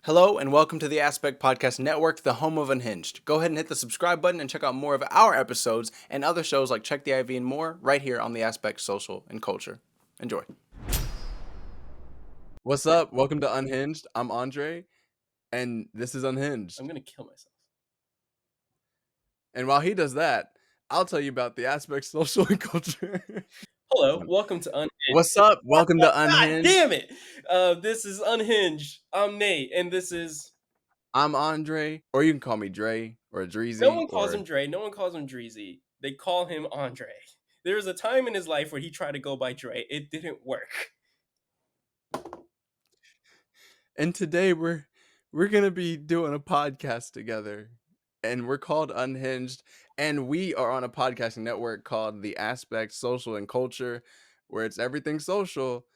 Hello and welcome to the Aspect Podcast Network, the home of Unhinged. Go ahead and hit the subscribe button and check out more of our episodes and other shows like Check the IV and more right here on the Aspect Social and Culture. Enjoy. What's up? Welcome to Unhinged. I'm Andre, and this is Unhinged. I'm gonna kill myself. And while he does that, I'll tell you about the Aspect Social and Culture. Hello, welcome to Unhinged. What's up? Welcome to God Unhinged. damn it! This is Unhinged. I'm Nate, and this is. I'm Andre, or you can call me Dre or No Dreezy one calls or him Dre. No one calls him Dreezy. They call him Andre. There was a time in his life where he tried to go by Dre. It didn't work. And today we're gonna be doing a podcast together, and we're called Unhinged, and we are on a podcasting network called The Aspect Social and Culture, where it's everything social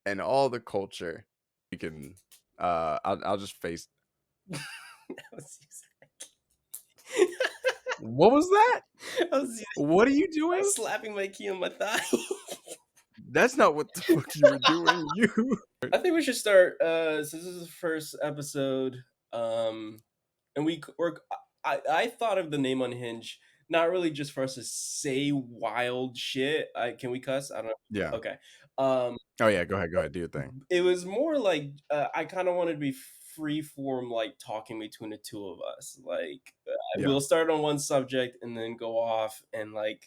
and all the culture. We can, I'll just face. That was What was that? I was, What are you I doing? was slapping my key on my thigh. That's not what the fuck you were doing. You. I think we should start. So this is the first episode, and I thought of the name Unhinged, not really just for us to say wild shit. Can we cuss? I don't know. Yeah. Okay. Um, Oh yeah. Go ahead. Do your thing. it was more like I kind of wanted to be free form, like talking between the two of us. Like Yeah. we'll start on one subject and then go off and like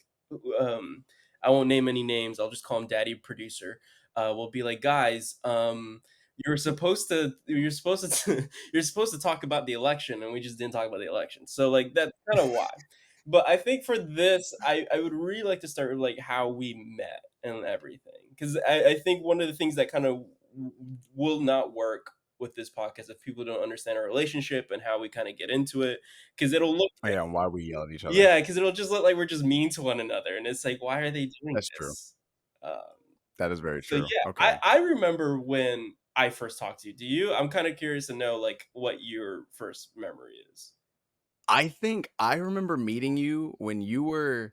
um, I won't name any names. I'll just call him Daddy Producer. We'll be like, guys, you're supposed to talk about the election, and we just didn't talk about the election. So like that's kind of why. But I think for this, I would really like to start with like how we met and everything, because I think one of the things that kind of will not work with this podcast if people don't understand our relationship and how we kind of get into it, because it'll look Oh yeah. And why we yell at each other? yeah, because it'll just look like we're just mean to one another, and it's like, why are they doing That's true. this? Um, That is very so true. yeah, Okay. I remember when I first talked to you. Do you? I'm kind of curious to know like what your first memory is. I think I remember meeting you when you were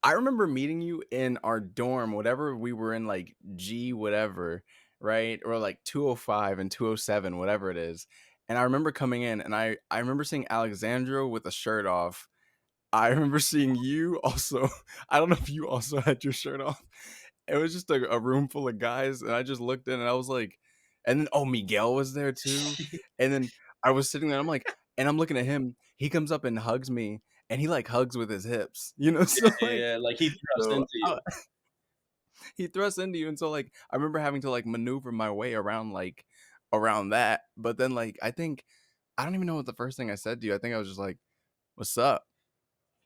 I remember meeting you in our dorm, whatever we were in, like G whatever, right? Or like 205 and 207, whatever it is. And I remember coming in and I remember seeing Alexandra with a shirt off. I remember seeing you also. I don't know if you also had your shirt off. It was just a room full of guys, and I just looked in and I was like, and then oh, Miguel was there too. And then I was sitting there, I'm like, and I'm looking at him. He comes up and hugs me, and he like hugs with his hips, you know. So like, Yeah, like he thrust so into you. he thrusts into you, and so like I remember having to like maneuver my way around like around that. But then like I don't even know what the first thing I said to you. I think I was just like, "What's up?"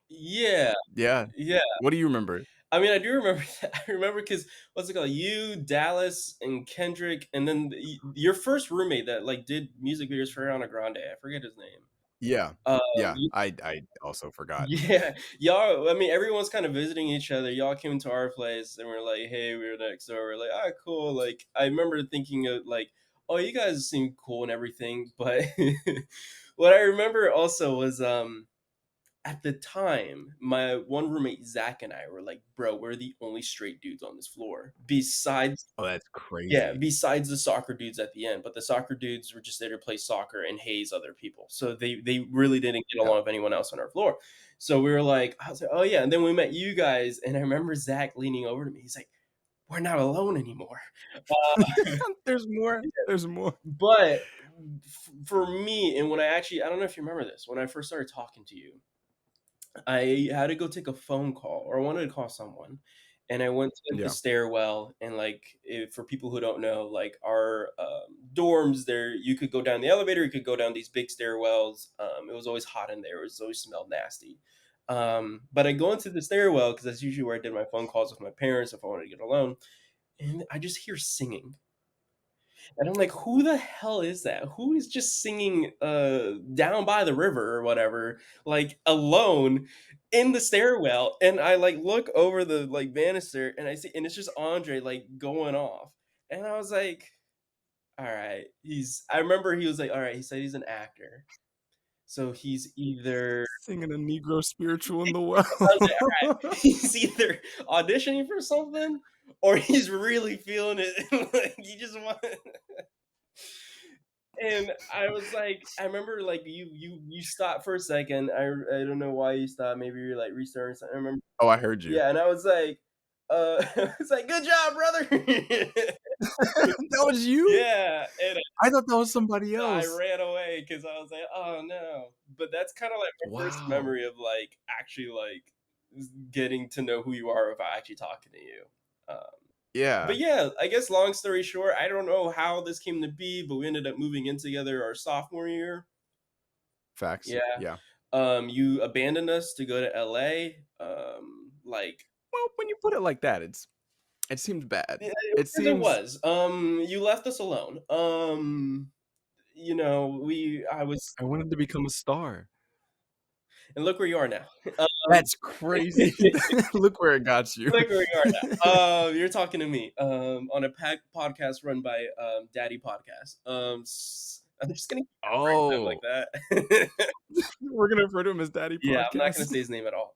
Yeah, Yeah. yeah. What do you remember? I mean, I do remember that. I remember because what's it called? You, Dallas, and Kendrick, and then your first roommate that like did music videos for Ariana Grande. I forget his name. Yeah. Um, Yeah. I also forgot. yeah, y'all. I mean, everyone's kind of visiting each other. Y'all came to our place, and we're like, "Hey, we're next door." We're like, "Ah, cool." Like, I remember thinking of like, "Oh, you guys seem cool and everything," but what I remember also was at the time, my one roommate Zach and I were like, "Bro, we're the only straight dudes on this floor." Besides, Oh, that's yeah, crazy. besides the soccer dudes at the end, but the soccer dudes were just there to play soccer and haze other people. So they really didn't get Yeah. along with anyone else on our floor. So we were like, I was like, "Oh yeah," and then we met you guys, and I remember Zach leaning over to me. He's like, "We're not alone anymore." There's more. There's more. But for me, and when I don't know if you remember this, when I first started talking to you, I had to go take a phone call, or I wanted to call someone, and I went to like, the Yeah. stairwell. And like, for people who don't know, like our dorms, there you could go down the elevator, you could go down these big stairwells. It was always hot in there. It was always smelled nasty. But I go into the stairwell because that's usually where I did my phone calls with my parents if I wanted to get alone, and I just hear singing. And I'm like, who the hell is that? Who is just singing down by the river or whatever, like alone in the stairwell? And I like look over the like banister and I see, and it's just Andre like going off. And I was like, all right, I remember he was like, all right, he said he's an actor. So he's either Singing a Negro spiritual in the I was like, all right, well. he's either auditioning for something or he's really feeling it. Like he just want And I was like, I remember like you stopped for a second. I don't know why you stopped. Maybe you're like restarting something. I remember. Oh, I heard you. Yeah, and I was like, I was like, good job, brother. That was you? Yeah, and I thought that was somebody I else. ran away because I was like, "Oh, no." But that's kinda like my first Wow. memory of, like, actually, like, getting to know who you are without actually talking to you. But Yeah. yeah, I guess long story short, I don't know how this came to be, but we ended up moving in together our sophomore year. Facts. Yeah. Yeah. You abandoned us to go to LA. Like Well, when you put it like that, it seems bad. yeah, It it seems was. You left us alone. We I was I wanted to become a star. and look where you are now. Um, That's crazy. Look where it got you. look where you are now. You're talking to me on a podcast run by Daddy Podcast. I'm just gonna keep referring Oh, to him like that. we're gonna refer to him as Daddy Yeah, I'm not gonna Podcast. say his name at all.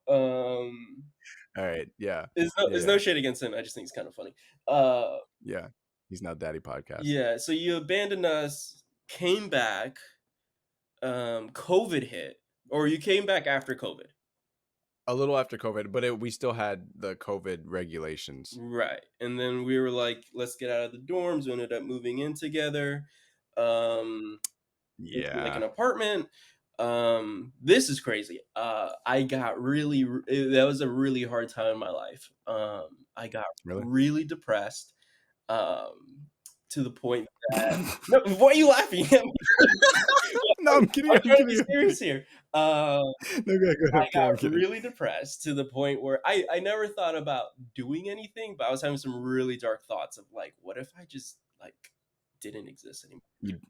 Alright, yeah. There's Yeah, no shade against him. I just think it's kind of funny. Uh, yeah. He's now Daddy Podcast. yeah. So you abandoned us, came back. COVID hit, or you came back after COVID. A little after COVID, but we still had the COVID regulations. Right. And then we were like, let's get out of the dorms. We ended up moving in together, um, into like an Yeah. apartment. This is crazy. I got that was a really hard time in my life. I got Really? really depressed, um, to the point that no, why are you laughing at me? No, I'm kidding, I'm I'm trying to be kidding, I'm kidding. serious here. Um No, go ahead, I I'm kidding, got I'm kidding. really depressed to the point where I never thought about doing anything, but I was having some really dark thoughts of like, what if I just like didn't exist anymore?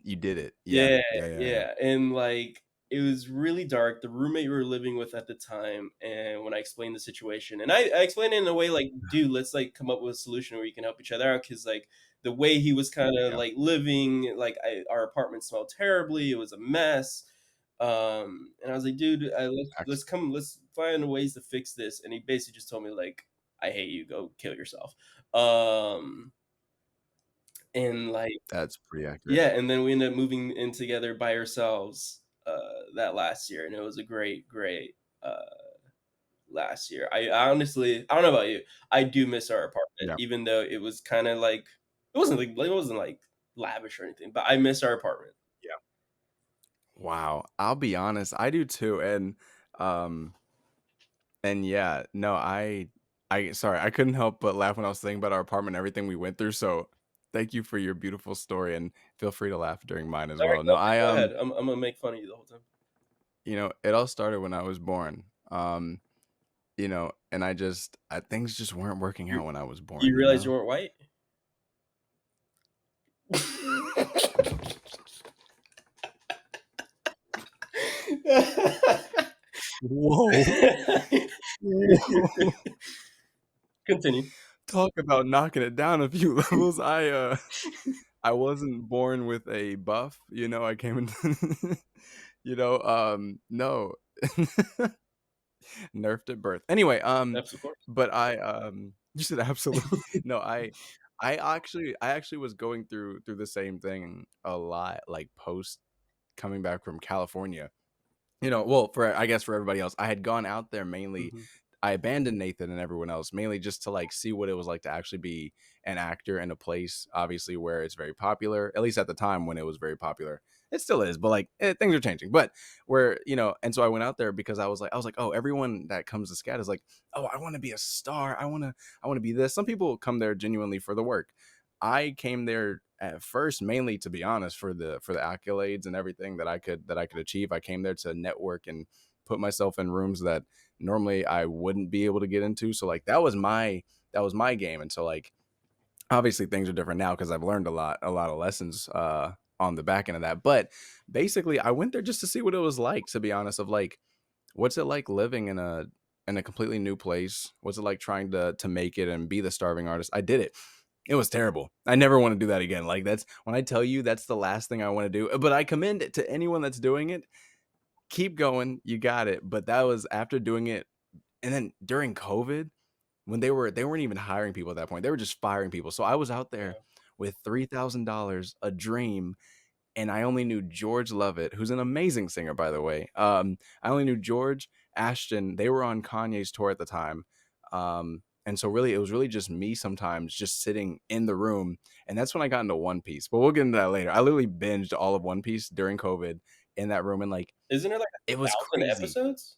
You did it. Yeah. Yeah, Yeah, yeah, yeah. yeah. And like it was really dark. The roommate we were living with at the time, and when I explained the situation, and I explained it in a way like, dude, let's like come up with a solution where we can help each other out. Cause like the way he was kind of Yeah. like living, like our apartment smelled terribly. It was a mess. And I was like, dude, let's Facts. come, let's find ways to fix this. And he basically just told me like, I hate you, go kill yourself. Um, and like, That's pretty accurate. yeah, and then we ended up moving in together by ourselves that last year, and it was a great uh, last year. I honestly, I don't know about you, I do miss our apartment, Yeah. even though it was kind of like it wasn't like lavish or anything, but I miss our apartment. Yeah. Wow. I'll be honest, I do too, um and yeah, no, I sorry, I couldn't help but laugh when I was thinking about our apartment and everything we went through, so thank you for your beautiful story, and feel free to laugh during mine as All right, well. No, I, go ahead. I'm gonna make fun of you the whole time. it all started when I was born, and things just weren't working You out when I was born, you you realize you know? weren't white? Whoa. Whoa. Continue. Talk about knocking it down a few levels. I wasn't born with a buff, I came into no. Nerfed at birth. Anyway, Yes, of course. but you said absolutely. No, I actually was going through the same thing a lot, like, post coming back from California. Well, for I guess for everybody else, I had gone out there mainly. Mhm. I abandoned Nathan and everyone else mainly just to like see what it was like to actually be an actor in a place, obviously where it's very popular. At least at the time when it was very popular, it still is, but like things are changing. But and so I went out there because I was like, oh, everyone that comes to scat is like, oh, I want to be a star. I want to be this. Some people come there genuinely for the work. I came there at first mainly, to be honest, for the accolades and everything that I could achieve. I came there to network and put myself in rooms that normally I wouldn't be able to get into. So like that was my game. And so like obviously things are different now because I've learned a lot of lessons on the back end of that. But basically I went there just to see what it was like, to be honest, of like what's it like living in a completely new place? What's it like trying to make it and be the starving artist? I did it. It was terrible. I never want to do that again. Like that's when I tell you that's the last thing I want to do. But I commend it to anyone that's doing it. Keep going. You got it. But that was after doing it. And then during COVID, when they weren't even hiring people at that point. They were just firing people. So I was out there Yeah. with $3,000, a dream, and I only knew George Lovett, who's an amazing singer, by the way. I only knew George, Ashton. They were on Kanye's tour at the time. And so really, it was really just me sometimes just sitting in the room. And that's when I got into One Piece. But we'll get into that later. I literally binged all of One Piece during COVID in that room. And like, Isn't it like it was 1,000 crazy. episodes?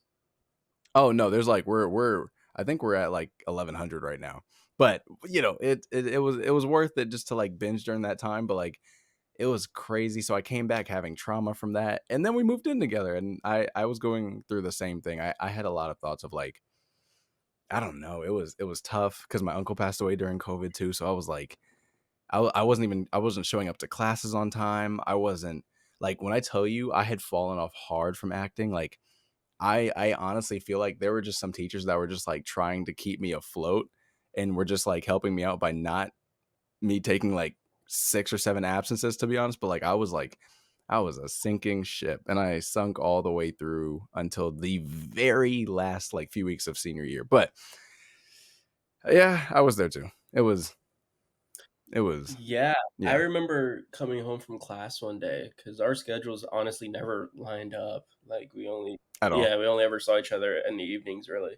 Oh no, there's like we're I think we're at like 1100 right now. But it was worth it just to like binge during that time. But like it was crazy. So I came back having trauma from that. And then we moved in together and I was going through the same thing. I had a lot of thoughts of like, I don't know. It was tough because my uncle passed away during COVID too. So I was like, I wasn't showing up to classes on time. I wasn't like when I tell you I had fallen off hard from acting, like I honestly feel like there were just some teachers that were just like trying to keep me afloat and were just like helping me out by not me taking like 6 or 7 absences, to be honest. But like I was a sinking ship and I sunk all the way through until the very last like few weeks of senior year. But yeah, I was there too. It was Yeah, I yeah, remember coming home from class one day because our schedules honestly never lined up. Like, at all. we only ever saw each other in the evenings, really.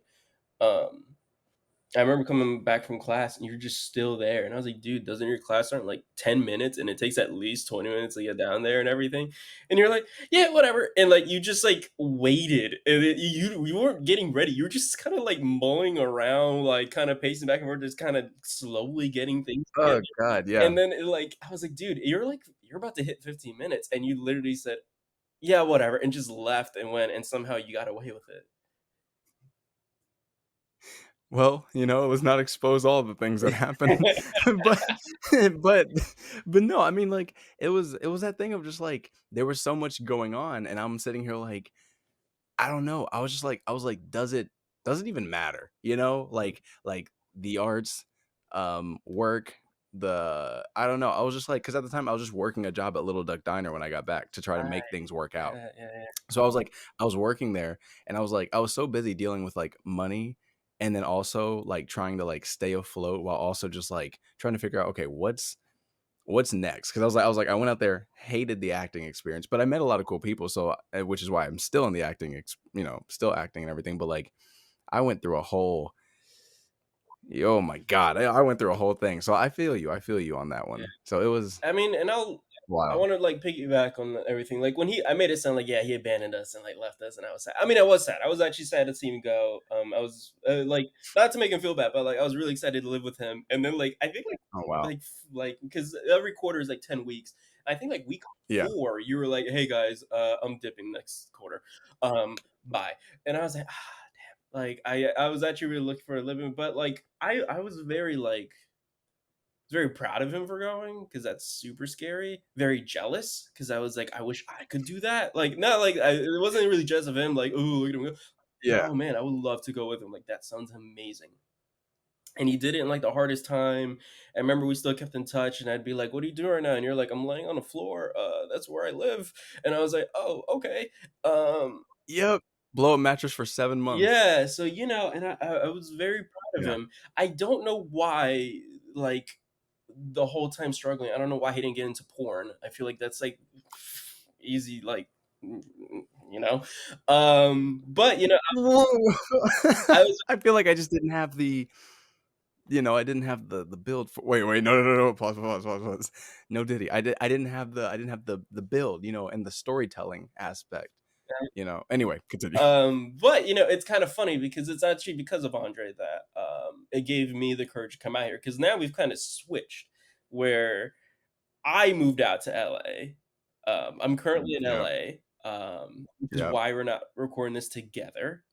Um, I remember coming back from class and you're just still there, and I was like, "Dude, doesn't your class start in, like, 10 minutes, and it takes at least 20 minutes to get down there and everything?" And you're like, "Yeah, whatever," and, like, you just, like, waited, and then you weren't getting ready, you were just kinda, like, mulling around, like, kinda pacing back and forth, just kinda slowly getting things together, Oh god, yeah. and then I was like, "Dude, you're about to hit 15 minutes," and you literally said, "Yeah, whatever," and just left and went, and somehow you got away with it. Well, let's not expose all the things that happen. But but but no, I mean, like, it was that thing of just, like, there was so much going on, and I'm sitting here like, I don't know. I was like, does it even matter? Like, the arts, work, I don't know. I was just like, because at the time, I was just working a job at Little Duck Diner when I got back to try to Right. make things work out. Yeah, yeah, yeah. So I was working there and I was so busy dealing with like money and then also like trying to like stay afloat while also just like trying to figure out, okay, what's next? Cause I went out there, hated the acting experience, but I met a lot of cool people. So, which is why I'm still in the acting, still acting and everything. But like, I went through a whole, oh my God, I went through a whole thing. So I feel you on that Yeah. one. So it was I mean, I wild. wanna, like, piggyback on everything, like, when I made it sound like, yeah, he abandoned us and, like, left us, and I was sad. I mean, I was sad. I was actually sad to see him go. I was, like, not to make him feel bad, but, like, I was really excited to live with him, and then, like, I think, Oh, wow. because every quarter is, like, 10 weeks. I think, like, week Yeah. 4, you were like, "Hey, guys, I'm dipping next quarter. Bye." And I was like, "Ah, damn." Like, I was actually really looking for a living, but, like, I was very, like, very proud of him for going because that's super scary. Very jealous because I was like, "I wish I could do that." Like, not like it wasn't really jealous of him, like, "Oh, look at him go." Yeah. "Oh, man, I would love to go with him." Like, that sounds amazing. And he did it in, like, the hardest time. I remember we still kept in touch, and I'd be like, "What are you doing right now?" And you're like, "I'm laying on the floor. That's where I live." And I was like, "Oh, okay." Um, Yep. Blow up mattress for 7 months. yeah, so, and I was very proud of Yeah. him. I don't know why, like, the whole time struggling, I don't know why he didn't get into porn. I feel like that's, like, easy, like, mm, you know? But, Whoa. I was I feel like I just didn't have I didn't have the build for wait, no, no, no, no, pause, pause, pause, pause. No Diddy. I didn't have the build, and the storytelling aspect. Anyway, continue. but, it's kinda funny because it's actually because of Andre that, it gave me the courage to come out here because now we've kinda switched where I moved out to LA. I'm currently in Yeah. LA, which is Yeah. why we're not recording this together.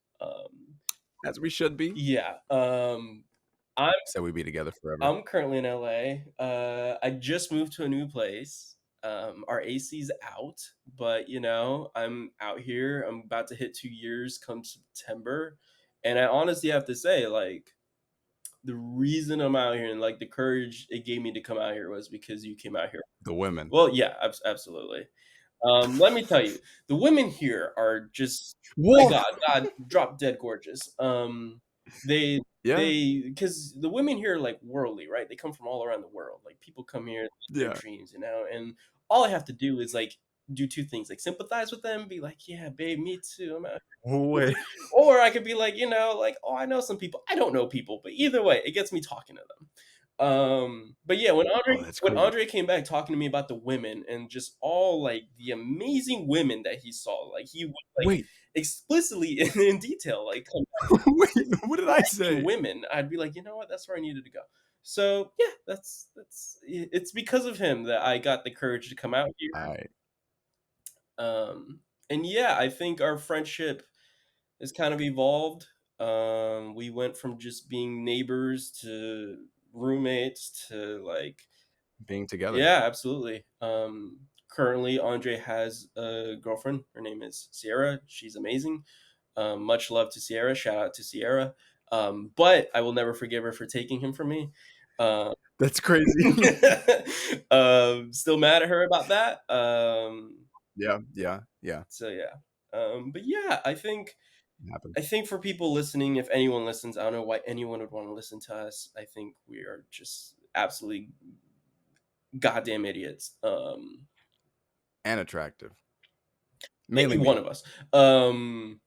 As we should be. Yeah, I'm So we be together forever. I'm currently in LA. I just moved to a new place. Our AC's out, but I'm out here. I'm about to hit 2 years come September, and I honestly have to say, like, the reason I'm out here and like the courage it gave me to come out here was because you came out here. The women. Well, yeah, absolutely. Let me tell you, the women here are just my Whoa. God, drop dead gorgeous. They Yeah. because the women here are like worldly, right? They come from all around the world. Like people come here, their Yeah. dreams, and all I have to do is, like, do 2 things, like, sympathize with them, be like, "Yeah, babe, me too, I'm out here." Wait. Or I could be like, like, "Oh, I know some people." I don't know people, but either way, it gets me talking to them. But yeah, Oh, that's when crazy. Andre came back talking to me about the women and just all, like, the amazing women that he saw, like, he would, like, Wait, explicitly in detail, like, come wait, what did I in say? women, I'd be like, "You know what? That's where I needed to go." So, yeah, it's because of him that I got the courage to come out here. Alright, Um, and yeah, I think our friendship has kind of evolved. We went from just being neighbors to roommates to, like, being together. yeah, absolutely. Currently, Andre has a girlfriend. Her name is Sierra. She's amazing. Much love to Sierra. Shout out to Sierra. But I will never forgive her for taking him from me. Uh, That's crazy. still mad at her about that. Yeah, yeah, yeah, So yeah. But yeah, it happens. I think for people listening, if anyone listens, I don't know why anyone would want to listen to us. I think we are just absolutely goddamn idiots. And attractive. Mainly Maybe one me. of us. Um,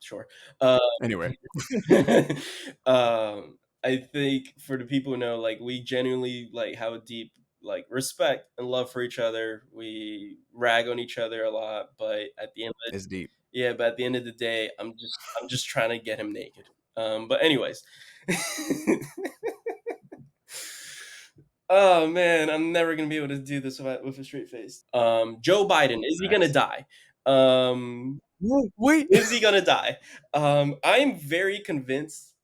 sure. Anyway, I think for the people who know, like, we genuinely, like, have a deep, like, respect and love for each other. We rag on each other a lot, but at the end of it's deep. yeah, but at the end of the day, I'm just trying to get him naked. But anyways. Oh man, I'm never gonna be able to do this with a straight face. Joe Biden, is he gonna Facts. die? Um, Whoa, wait. is he gonna die? I'm very convinced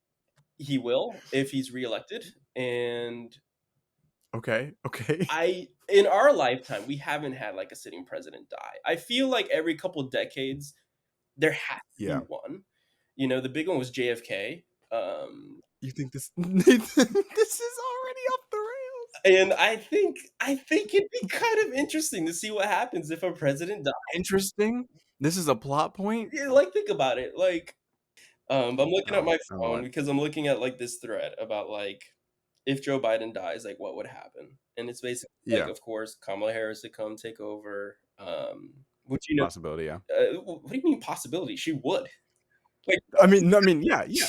he will if he's reelected. And Okay, okay. in our lifetime, we haven't had like a sitting president die. I feel like every couple decades there has to be Yeah. one. The big one was JFK. Um, You think this Nathan, this is already off the rails? and I think it'd be kind of interesting to see what happens if a president dies. Interesting. This is a plot point? Yeah, like, think about it. Like, but I'm looking at Oh, my oh phone what? because I'm looking at, like, this thread about, like, if Joe Biden dies, like, what would happen? And it's basically like, Yeah, of course, Kamala Harris to come take over. Which, possibility, yeah. what do you mean possibility? She would. Like, I mean, yeah, yeah.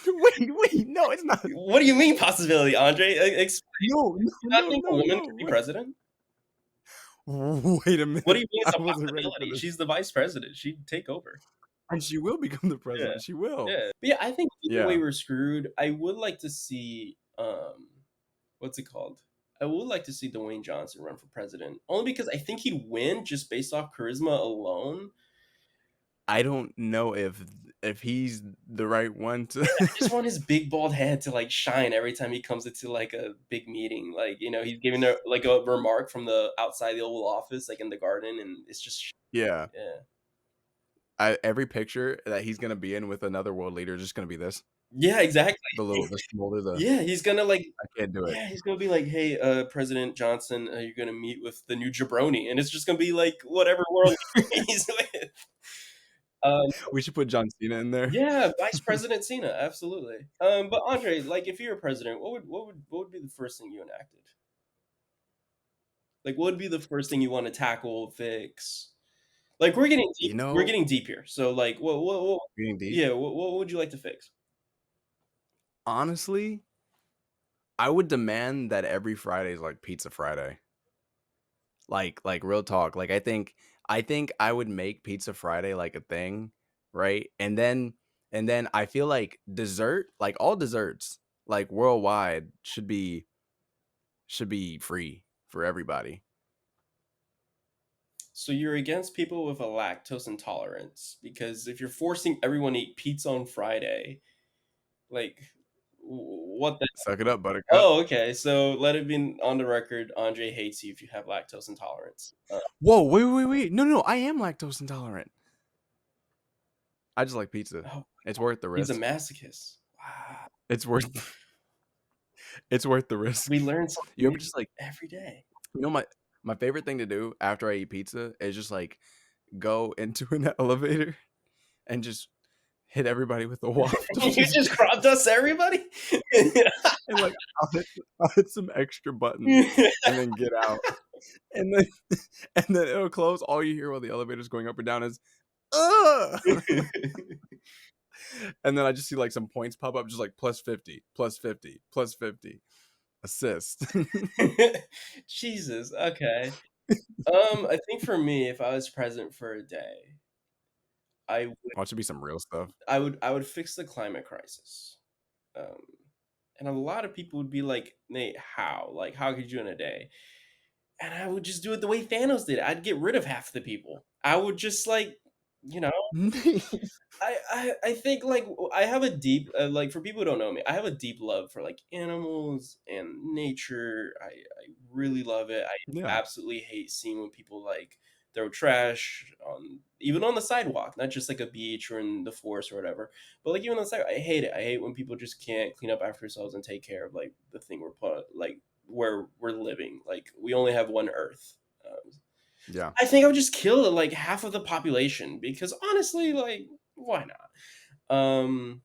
Wait, no, it's not. what do you mean possibility, Andre? Explain. No, no, I no, think a no, woman no, could be wait. president. Wait a What do minute. you mean I it's a wasn't ready for possibility? this. She's the vice president. She'd take over. And she will become the Yeah. president. She will. Yeah. But yeah, I think either way Yeah. we're screwed. I would like to see what's it called? I would like to see Dwayne Johnson run for president. Only because I think he'd win just based off charisma alone. I don't know if he's the right one to I just want his big bald head to, like, shine every time he comes into, like, a big meeting. Like, he's giving a like a remark from the outside the Oval Office, like in the garden, and it's just Yeah. yeah. Every picture that he's gonna be in with another world leader is just gonna be this. Yeah, exactly. The smolder, the Yeah, he's gonna, like, I can't do it. yeah, he's gonna be like, "Hey, President Johnson, you're gonna meet with the new jabroni," and it's just gonna be like whatever world he's with. Um, We should put John Cena in there. yeah, Vice President Cena, absolutely. But Andre, like, if you were president, what would be the first thing you enacted? Like, what would be the first thing you want to tackle, fix? Like, You we're know, getting deep here. So, like, what being deep, yeah, what would you like to fix? honestly, I would demand that every Friday is like Pizza Friday. Like real talk. Like I think I would make Pizza Friday like a thing, right? And then I feel like dessert, like all desserts, like worldwide should be free for everybody. So you're against people with a lactose intolerance because if you're forcing everyone to eat pizza on Friday, like, what the Suck it up, buttercup. oh, okay, so let it be on the record, Andre hates you if you have lactose intolerance. Whoa, wait. No, I am lactose intolerant. I just like pizza. Oh, It's worth the he's a risk. masochist. Wow. It's worth it's worth the risk. We learn something You new ever just like every day. my favorite thing to do after I eat pizza is just like go into an elevator and just hit everybody with a waft of You just just crop gas, dust everybody? and, like, I'll hit some extra buttons and then get out, and then and then it'll close. All you hear while the elevator's going up and down is, "Ugh!" And then I just see, like, some points pop up just like +50, +50, +50, assist. Jesus, okay. I think for me, if I was president for a day, I would Watch it be some real stuff. I would fix the climate crisis. Um, and a lot of people would be like, "Nate, how? Like, how could you in a day?" And I would just do it the way Thanos did. I'd get rid of half the people. I would just like, you know, I think like I have a deep like for people who don't know me, I have a deep love for like animals and nature. I really love it. I Yeah. absolutely hate seeing when people like throw trash on even on the sidewalk, not just like a beach or in the forest or whatever, but like even on the sidewalk. I hate it. I hate when people just can't clean up after themselves and take care of like the thing we're put like where we're living. Like we only have one Earth. Yeah. I think I would just kill like half of the population because honestly, like why not? Um,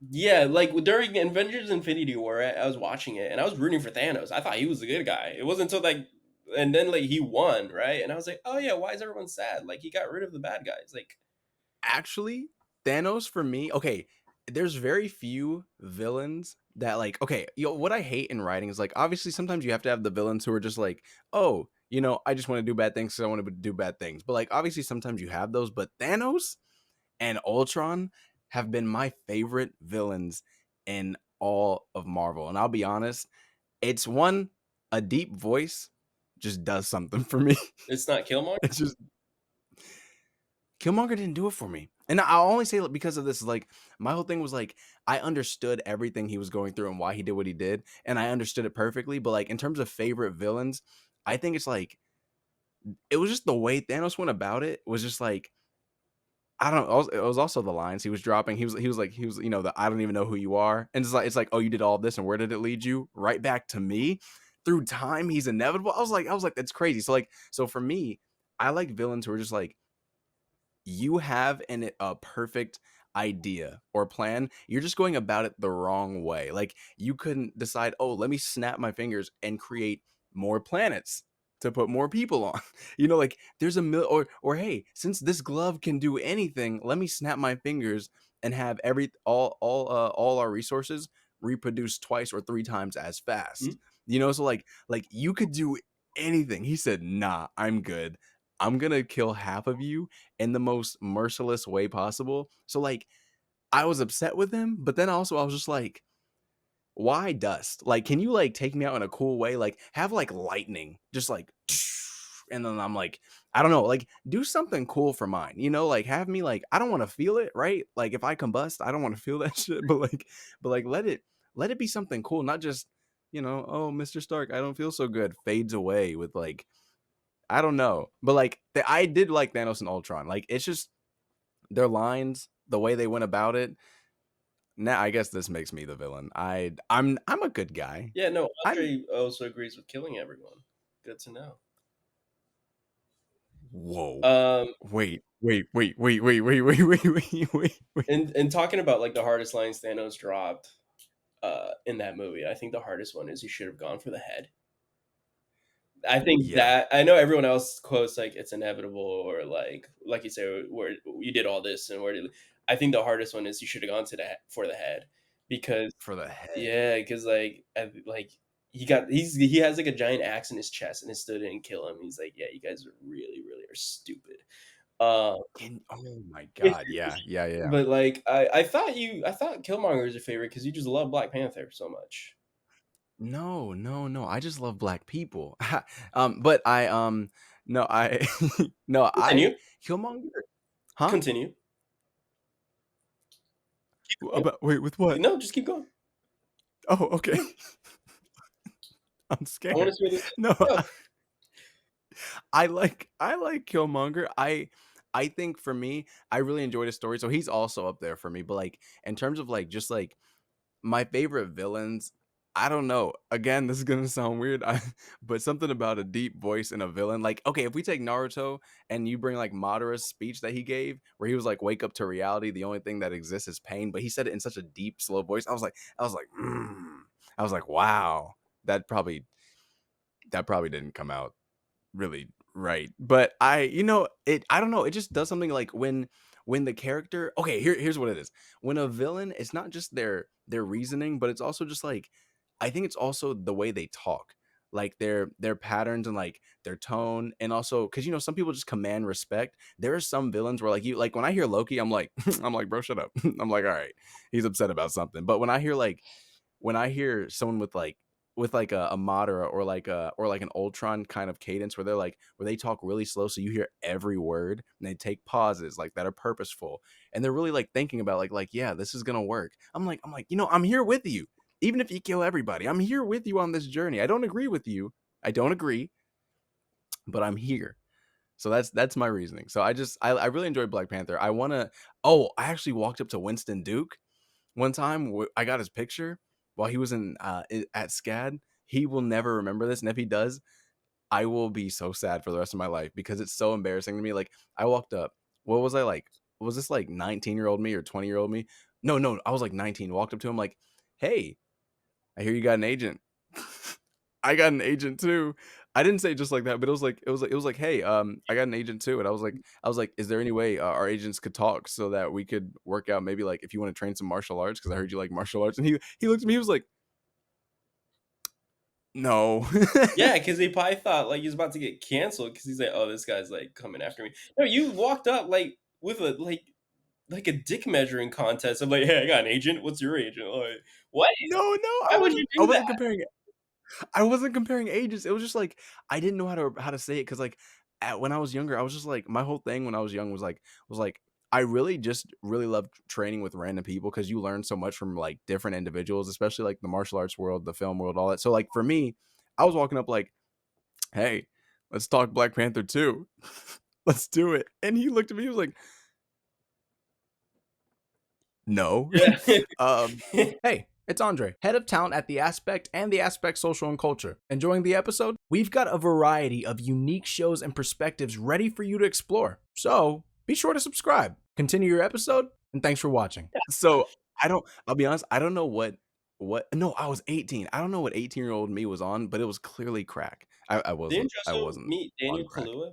yeah, like during Avengers: Infinity War, I was watching it and I was rooting for Thanos. I thought he was the good guy. It wasn't until like, and then like he won, right? And I was like, oh yeah, why is everyone sad? Like he got rid of the bad guys. Like, Actually, Thanos for me, okay, there's very few villains that like, okay, what I hate in writing is like obviously sometimes you have to have the villains who are just like, oh, I just want to do bad things because I want to do bad things. But like obviously sometimes you have those, but Thanos and Ultron have been my favorite villains in all of Marvel. And I'll be honest, it's one, a deep voice just does something for me. it's not Killmonger. It's just Killmonger didn't do it for me. And I'll only say it because of this. Like, my whole thing was like, I understood everything he was going through and why he did what he did. And I understood it perfectly. But like, in terms of favorite villains, I think it's like, it was just the way Thanos went about it was just like, I don't know. It was also the lines he was dropping. The I don't even know who you are. And it's like, oh, you did all this, and where did it lead you? Right back to me. Through time, he's inevitable. I was like, that's crazy. So for me, I like villains who are just like, you have a perfect idea or plan. You're just going about it the wrong way. Like you couldn't decide, oh, let me snap my fingers and create more planets to put more people on. Like there's a or hey, since this glove can do anything, let me snap my fingers and have all our resources reproduce twice or three times as fast. Hmm? So like you could do anything. He said, "Nah, I'm good. I'm gonna kill half of you in the most merciless way possible." So like I was upset with him, but then also I was just like, why dust? Like, can you like take me out in a cool way? Like have like lightning, just like and then I'm like, I don't know, like do something cool for mine. Like have me like I don't want to feel it, right? Like if I combust, I don't want to feel that shit, but like let it be something cool, not just, oh, Mr. Stark, I don't feel so good, fades away with like I don't know, but like I did like Thanos and Ultron. Like it's just their lines, the way they went about it. Now I guess this makes me the villain. I'm a good guy. Yeah, no. I'm Andre also agrees with killing everyone. Good to know. Whoa. Um, Wait. and talking about like the hardest lines Thanos dropped in that movie, I think the hardest one is he should have gone for the head. I think Yeah, that I know everyone else quotes like it's inevitable or like you say where you did all this and where did I think the hardest one is you should have gone to that for the head because for the head. yeah because like he has like a giant axe in his chest and it still didn't kill him. He's like yeah you guys are really are stupid. Um, Oh my god. Yeah, yeah, yeah. but like I thought Killmonger is your favorite because you just love Black Panther so much. No, no, no. I just love black people. But no, I no, Continue, Killmonger. Huh? continue. Keep going. About wait, with what? No, just keep going. Oh, okay. Yeah, I'm I want to scared. see where this No, goes. I like Killmonger. I think for me, I really enjoyed his story. So he's also up there for me. But like in terms of like just like my favorite villains, I don't know. Again, this is gonna sound weird, but something about a deep voice in a villain. Like, okay, if we take Naruto and you bring like Madara's speech that he gave, where he was like, "Wake up to reality. The only thing that exists is pain," but he said it in such a deep, slow voice. I was like, I was like, wow, that probably that probably didn't come out really right. But I don't know, it just does something like when the character okay, here's what it is. When a villain, it's not just their reasoning, but it's also just like I think it's also the way they talk. Like their patterns and like their tone and also cuz some people just command respect. There are some villains where like when I hear Loki, I'm like I'm like, "Bro, shut up." I'm like, "All right. He's upset about something." But when I hear someone with like a Madara or like an Ultron kind of cadence where where they talk really slow so you hear every word and they take pauses like that are purposeful and they're really like thinking about yeah, this is gonna work. I'm like, I'm here with you. Even if you kill everybody, I'm here with you on this journey. I don't agree with you. I don't agree, but I'm here. So that's my reasoning. So I really enjoyed Black Panther. I actually walked up to Winston Duke one time. I got his picture while he was at SCAD. He will never remember this, and if he does, I will be so sad for the rest of my life because it's so embarrassing to me. Like I walked up. What was I like? Was this like 19-year-old me or 20-year-old me? No, no, I was like 19. Walked up to him like, "Hey, I hear you got an agent." I got an agent too. I didn't say it just like that, but it was like, "Hey, I got an agent too." And I was like, "Is there any way our agents could talk so that we could work out maybe like if you want to train some martial arts because I heard you like martial arts." And he looked at me, he was like, "No." Yeah, because he probably thought, like, he was about to get canceled because he's like, "Oh, this guy's, like, coming after me." No, you walked up, like, with a dick measuring contest. I'm like, "Hey, I got an agent. What's your agent?" Like, "What? No, no, Why would you I do that?" wasn't comparing I wasn't comparing ages. It was just like I didn't know how to say it because when I was younger, I was just like my whole thing when I was young was like I really just really loved training with random people because you learn so much from like different individuals, especially like the martial arts world, the film world, all that. So like for me, I was walking up like, "Hey, let's talk Black Panther 2. Let's do it." And he looked at me, he was like, "No." Yeah. um, hey, it's Andre, head of talent at The Aspect and The Aspect Social and Culture. Enjoying the episode? We've got a variety of unique shows and perspectives ready for you to explore. So be sure to subscribe. Continue your episode, and thanks for watching. So I'll be honest, I don't know no, I was 18. I don't know what 18-year-old me was on, but it was clearly crack. Didn't I you also wasn't meet on Daniel crack. Kaluuya?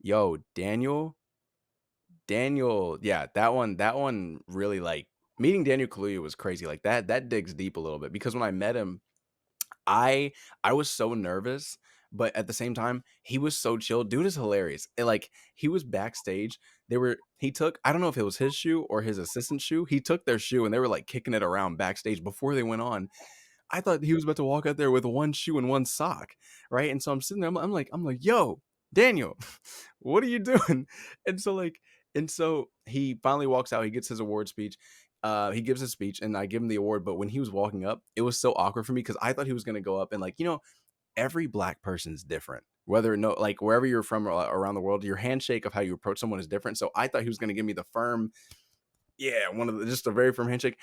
Yo, Daniel, yeah, that one really, like meeting Daniel Kaluuya was crazy, like, that digs deep a little bit because when I met him, I I was so nervous, but at the same time, he was so chill. Dude is hilarious. Like, he was backstage, he took I don't know if it was his shoe or his assistant's shoe, he took their shoe and they were, like, kicking it around backstage before they went on. I thought he was about to walk out there with one shoe and one sock, right? And so I'm sitting there, I'm like, "Yo, Daniel, what are you doing?" And so like, and so he finally walks out. He gets his award speech. He gives his speech, and I give him the award. But when he was walking up, it was so awkward for me because I thought he was gonna go up and like, every black person's different. Whether no, like wherever you're from around the world, your handshake of how you approach someone is different. So I thought he was gonna give me the firm, yeah, just a very firm handshake.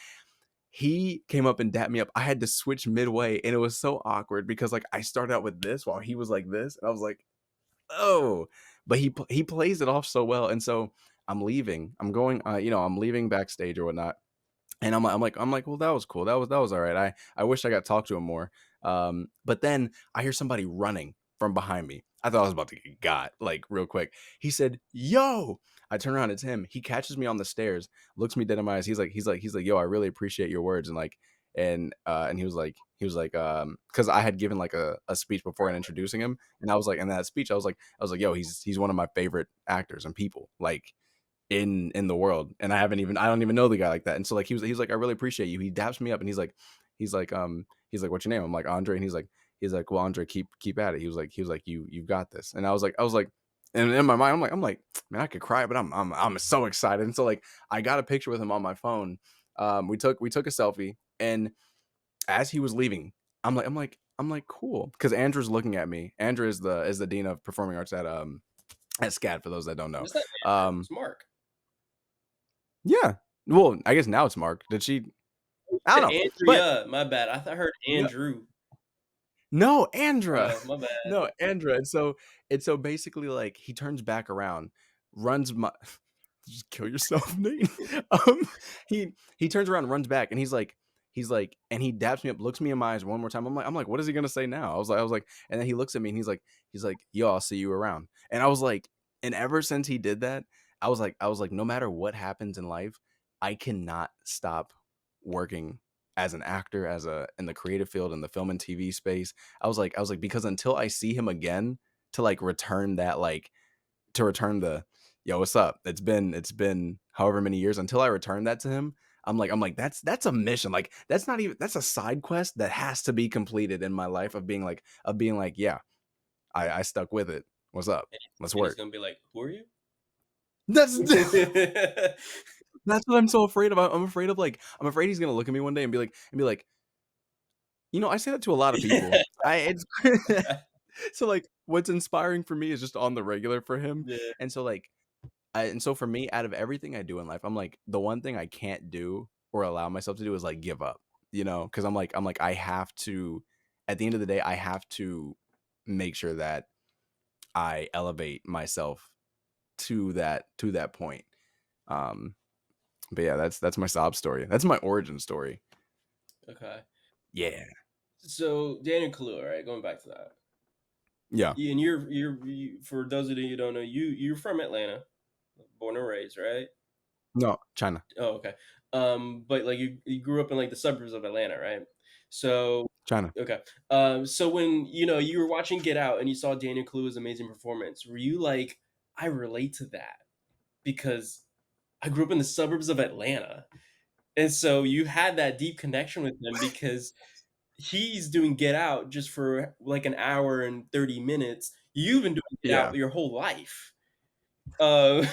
He came up and dapped me up. I had to switch midway, and it was so awkward because like I started out with this while he was like this, and I was like, "Oh," but he plays it off so well, and so I'm leaving. I'm going, I'm leaving backstage or whatnot, and I'm like, "Well, that was cool. That was all right. I wish I got to talk to him more." But then I hear somebody running from behind me. I thought I was about to get got, like, real quick. He said, "Yo!" I turn around, it's him. He catches me on the stairs, looks me dead in my eyes. He's like, "Yo, I really appreciate your words." And because I had given like a speech before and introducing him, and I was like, in that speech, I was like, "Yo, he's one of my favorite actors and people." Like in the world, and I don't even know the guy like that. And so like he was like, "I really appreciate you." He daps me up and he's like, "What's your name?" I'm like, "Andre." And he's like, "Well, Andre, keep at it." He was like, "You've got this." And I was like, and in my mind I'm like, man, I could cry, but I'm so excited. And so like I got a picture with him on my phone. We took a selfie, and as he was leaving, I'm like, cool, because Andrew's looking at me. Andrew is the dean of performing arts at SCAD, for those that don't know. What's that Andrew? Um, It's Mark. Yeah. Well, I guess now it's Mark. Did she? You I said don't know, but Andrea, my bad. I heard no, Andrew. no, Andra. Oh, my bad. No, Andra, and so basically, like, he turns back around, runs my just kill yourself, Nate. Um, he turns around, runs back, and he's like, and he daps me up, looks me in my eyes one more time. I'm like, what is he gonna say now? I was like, and then he looks at me and he's like, yo, I'll see you around. And I was like, and ever since he did that, I was like, no matter what happens in life, I cannot stop working as an actor, as a in the creative field, in the film and TV space. I was like, because until I see him again to like return that, like, to return the yo, what's up? It's been however many years until I return that to him. I'm like, that's a mission. Like, that's a side quest that has to be completed in my life of being like, yeah, I stuck with it. What's up? Let's And he's work. gonna be like, "Who are you?" That's that's what I'm so afraid of. I'm afraid he's gonna look at me one day and be like, I say that to a lot of people. I it's so like what's inspiring for me is just on the regular for him. Yeah, And so like and so for me, out of everything I do in life, I'm like, the one thing I can't do or allow myself to do is like give up, because I'm like, I have to, at the end of the day, I have to make sure that I elevate myself to that point. Um, but yeah, that's my sob story. That's my origin story. okay. Yeah. So, Daniel Kaluuya, right? Going back to that. Yeah. And for those of you who don't know, you're from Atlanta, born and raised, right? No, China. Oh, okay. But like you grew up in like the suburbs of Atlanta, right? So, China. okay. So when you were watching Get Out and you saw Daniel Kaluuya's amazing performance, were you like, I relate to that because I grew up in the suburbs of Atlanta, and so you had that deep connection with him because he's doing Get Out just for like an hour and 30 minutes. You've been doing Get Yeah. Out your whole life. Uh,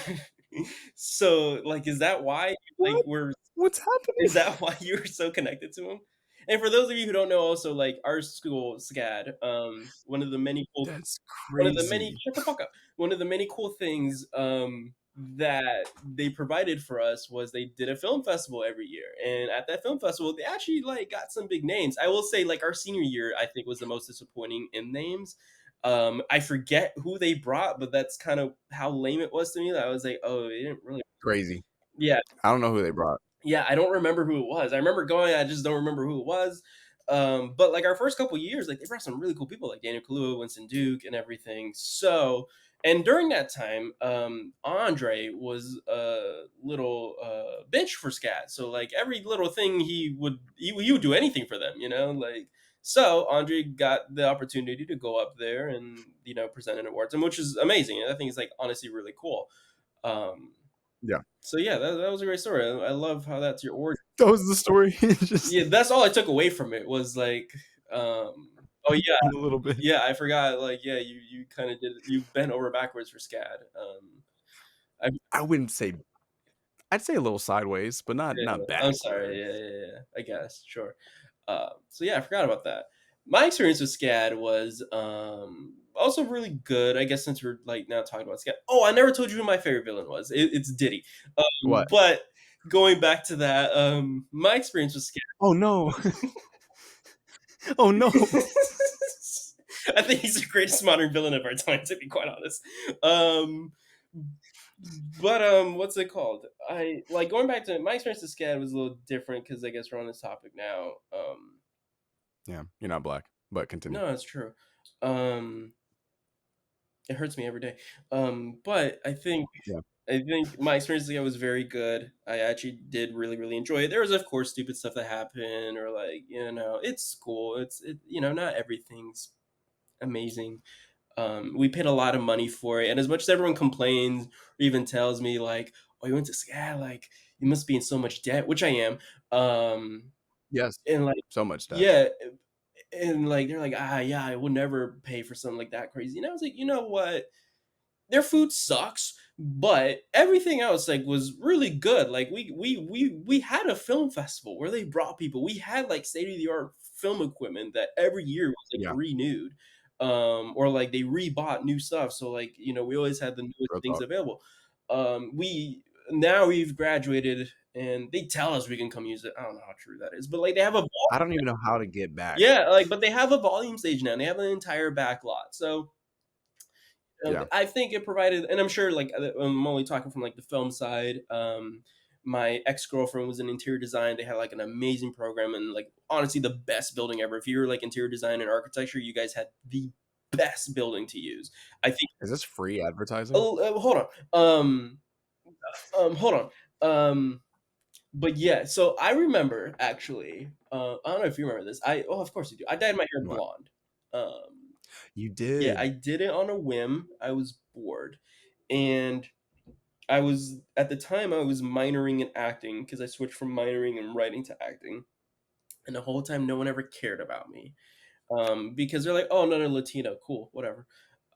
so like, is that why like What? we're What's happening? is that why you were so connected to him? And for those of you who don't know, also like our school, SCAD, That's one of the many crazy. shut the fuck up. One of the many cool things that they provided for us was they did a film festival every year, and at that film festival, they actually like got some big names. I will say, like our senior year, I think was the most disappointing in names. I forget who they brought, but that's kind of how lame it was to me. That I was like, oh, they didn't really. Crazy. Yeah, I don't know who they brought. yeah, I don't remember who it was. I remember going, I just don't remember who it was. But like our first couple years, like they brought some really cool people like Daniel Kaluuya, Winston Duke, and everything. So, and during that time, Andre was a little bitch for Scat. So like every little thing he would do anything for them, like. So Andre got the opportunity to go up there and present an award, and which is amazing. And I think it's like honestly really cool. Um, Yeah. so yeah, that was a great story. I love how that's your origin. That was the story. It's just Yeah, that's all I took away from it was like, oh yeah, a little bit. yeah, I forgot. Like, yeah, you kind of did you bent over backwards for SCAD. I I wouldn't say I'd say a little sideways, but not Yeah, not I'm sorry. backwards. Yeah. I guess sure. So yeah, I forgot about that. My experience with SCAD was also really good. I guess since we're like now talking about SCAD. Oh, I never told you who my favorite villain was. It's Diddy. What? But going back to that, my experience with Oh no. SCAD. Oh no. I think he's the greatest modern villain of our time, to be quite honest. Um, but what's it called? I like going back to my experience with SCAD was a little different because I guess we're on this topic now. Yeah, you're not black, but continue. No, that's true. Um, it hurts me every day. But Yeah. I think my experience with SCAD was very good. I actually did really really enjoy it. There was of course stupid stuff that happened, or like it's school. Not everything's amazing. We paid a lot of money for it, and as much as everyone complains or even tells me like, "Oh, you went to SCAD, like you must be in so much debt," which I am. Yes. And like, So much that. yeah, and like they're like, yeah, I would never pay for something like that crazy. And I was like, you know what? Their food sucks, but everything else like was really good. Like we had a film festival where they brought people. We had like state of the art film equipment that every year was like Yeah, renewed. Or like they rebought new stuff. So like, we always had the newest real things talk. available. We now we've graduated and they tell us we can come use it. I don't know how true that is, but like they have a I don't even know how to get back. yeah, like but they have a volume stage now. And they have an entire back lot. So Yeah. I think it provided, and I'm sure like I'm only talking from like the film side. My ex girlfriend was in interior design. They had like an amazing program and like honestly the best building ever. If you're like interior design and architecture, you guys had the best building to use. I think. Is this free advertising? Oh, hold on. Hold on. But yeah, so I remember actually. I don't know if you remember this. Oh, of course you do. I dyed my hair What? blonde. Um, You yeah, did. I did it on a whim. I was bored, and I was at the time I was minoring in acting because I switched from minoring in writing to acting, and the whole time no one ever cared about me. Because they're like, "Oh, another Latino, cool, whatever."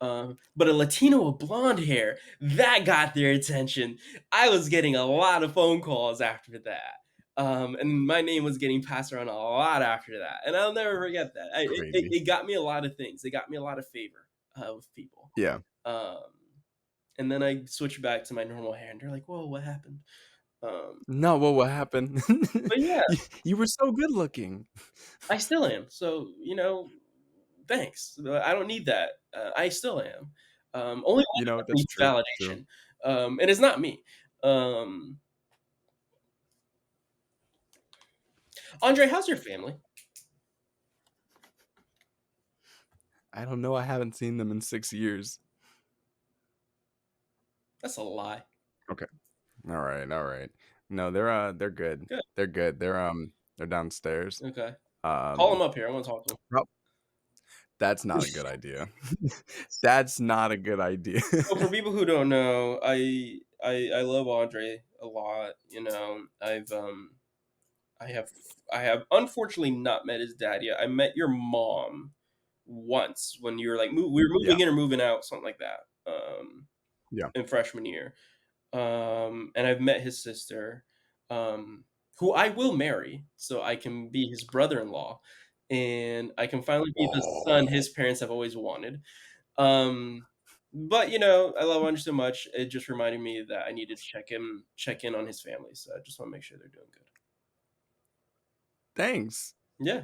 But a Latino with blonde hair, that got their attention. I was getting a lot of phone calls after that. And my name was getting passed around a lot after that, and I'll never forget that. Crazy. It got me a lot of things. It got me a lot of favor with people. Yeah. Um, and then I switched back to my normal hair, and they're like, "Whoa, what happened?" Um, No, what happened? but yeah, You were so good looking. I still am. So thanks. I don't need that. I still am. Only You one know, person that's needs true, true. validation, and it's not me. Um, Andre, how's your family? I don't know, I haven't seen them in 6 years. That's a lie. Okay. Alright, alright. No, they're good. Good. They're good. They're downstairs. Okay. Call him Um, up here. I want to talk to prob that's him. not a good idea. That's not a good idea. So for people who don't know, I love Andre a lot. I have I have unfortunately not met his dad yet. I met your mom once when you were like we were Yeah, moving in or moving out, something like that. yeah. In freshman year. And I've met his sister, who I will marry, so I can be his brother-in-law, and I can finally be the son Oh. his parents have always wanted. But I love Andre so much. It just reminded me that I needed to check in on his family. So I just want to make sure they're doing good. Thanks. Yeah,